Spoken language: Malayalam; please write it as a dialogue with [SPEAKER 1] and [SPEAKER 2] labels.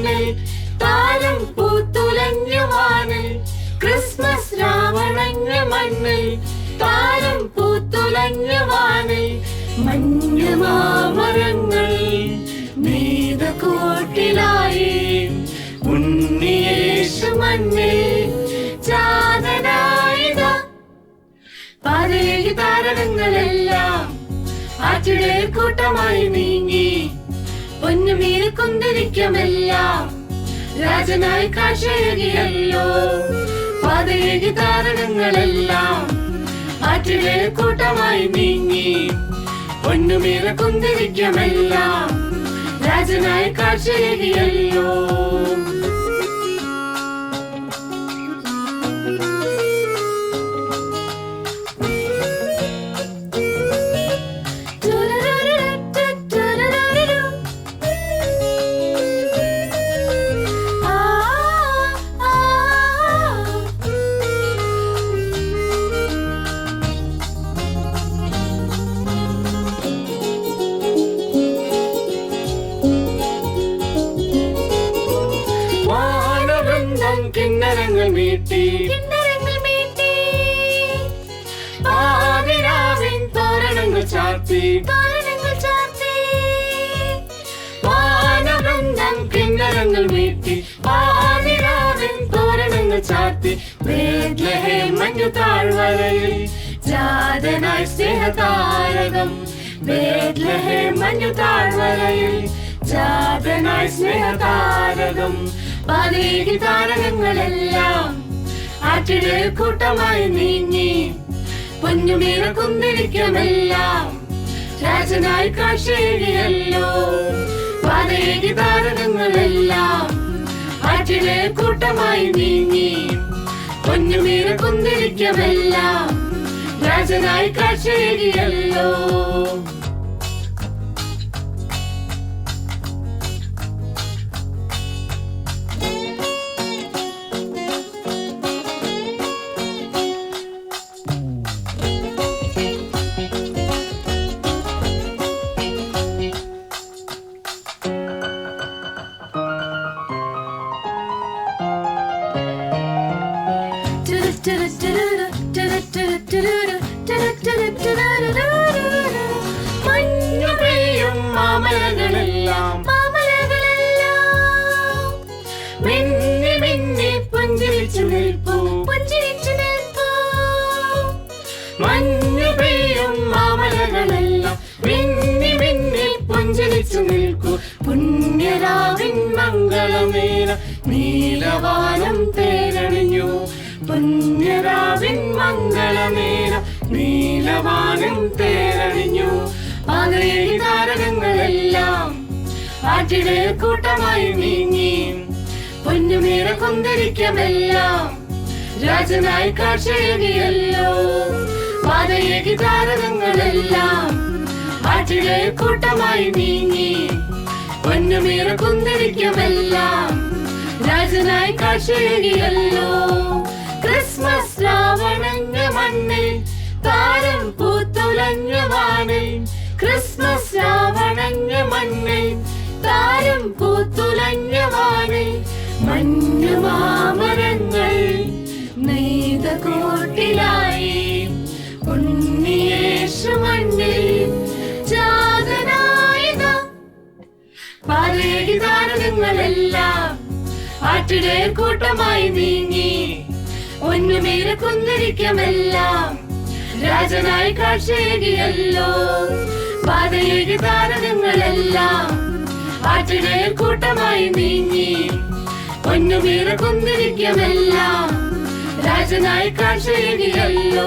[SPEAKER 1] മണ്ണിൽ താരം പൂത്തുലഞ്ഞ വാനിൽ ക്രിസ്മസ് രാവണഞ്ഞ മണ്ണിൽ താരം പൂത്തുലഞ്ഞ വാനിൽ മഞ്ഞമാമരങ്ങൾ നീതക്കൂട്ടിലായി ഉണ്ണിയേശു മണ്ണിൽ ജാതനായിത പാതയിലേക്ക് താരകങ്ങളെല്ലാം ആറ്റിടെ കൂട്ടമായി നീങ്ങി പൊന്നുമീര കുന്തിരിക്കമെല്ലാം രാജനായി കാഴ്ചയേകിയല്ലോ പാതയിലേക്ക് താരകങ്ങളെല്ലാം ആറ്റിടെ കൂട്ടമായി നീങ്ങി പൊന്നുമീര കുന്തിരിക്കമെല്ലാം രാജനായി കാഴ്ചയേകിയല്ലോ കിന്നരങ്ങൾ മീട്ടി പാതിരാവിൻ തോരണങ്ങൾ ചാർത്തി വാനവൃന്ദം കിന്നരങ്ങൾ മീട്ടി പാതിരാവിൻ തോരണങ്ങൾ ചാർത്തി ബേത്ലഹേം മഞ്ഞു താഴ്വരയിൽ ജാതനായി സ്നേഹതാരകം ബേത്ലഹേം മഞ്ഞു താഴ്വരയിൽ ജാതനായി സ്നേഹതാരകം പാതയിലേക്ക് താരകങ്ങളെല്ലാം ആറ്റിടെ കൂട്ടമായി നീങ്ങി പൊന്നുമീര കുന്തിരിക്കമെല്ലാം രാജനായി കാഴ്ചയേകിയല്ലോ പാതയിലേക്ക് താരകങ്ങളെല്ലാം ആറ്റിടെ കൂട്ടമായി നീങ്ങി പൊന്നുമീര കുന്തിരിക്കമെല്ലാം രാജനായി കാഴ്ചയേകിയല്ലോ മഞ്ഞു പെയ്യും മാമലകളെല്ലാം മിന്നി മിന്നി പുഞ്ചിരിച്ചു നിൽപ്പൂ മഞ്ഞു പെയ്യും മാമലകളെല്ലാം മിന്നി മിന്നി പുഞ്ചിരിച്ചു നിൽക്കൂ പുണ്യരാവിൻ മംഗളമേന നീലവാനം തേരണിഞ്ഞു പുണ്യരാവിൻ മംഗളമേന നീലവാനം തേരണിഞ്ഞു പാതയിലേക്ക് താരകങ്ങളെല്ലാം ആറ്റിടെ കൂട്ടമായി നീങ്ങി പൊന്നുമീര കുന്തിരിക്കമെല്ലാം രാജനായി കാഴ്ചയേകിയല്ലോ പാതയിലേക്ക് താരകങ്ങളെല്ലാം ആറ്റിടെ കൂട്ടമായി നീങ്ങി പൊന്നുമീര കുന്തിരിക്കമെല്ലാം രാജനായി കാഴ്ചയേകിയല്ലോ ക്രിസ്മസ് രാവണഞ്ഞ മണ്ണിൽ താരം പൂത്തുലഞ്ഞ വാനിൽ ക്രിസ്മസ് രാവണഞ്ഞ മണ്ണിൽ താരം പൂത്തുലഞ്ഞ വാനിൽ മഞ്ഞുമാമരങ്ങൾ നെയ്തകൂട്ടിലായി ഉണ്ണിയേശു മണ്ണിൽ ജാതനായിത പാതയിലേക്ക് താരകങ്ങളെല്ലാം ആറ്റിടെ കൂട്ടമായി നീങ്ങി ഒന്നുമീര കുന്തിരിക്കമെല്ലാം രാജനായി കാഴ്ചയേകിയല്ലോ പാതയിലേക്ക് താരകങ്ങളെല്ലാം ആറ്റിടെ കൂട്ടമായി നീങ്ങി ഒന്നുമീര കുന്തിരിക്കമെല്ലാം രാജനായി കാഴ്ചയേകിയല്ലോ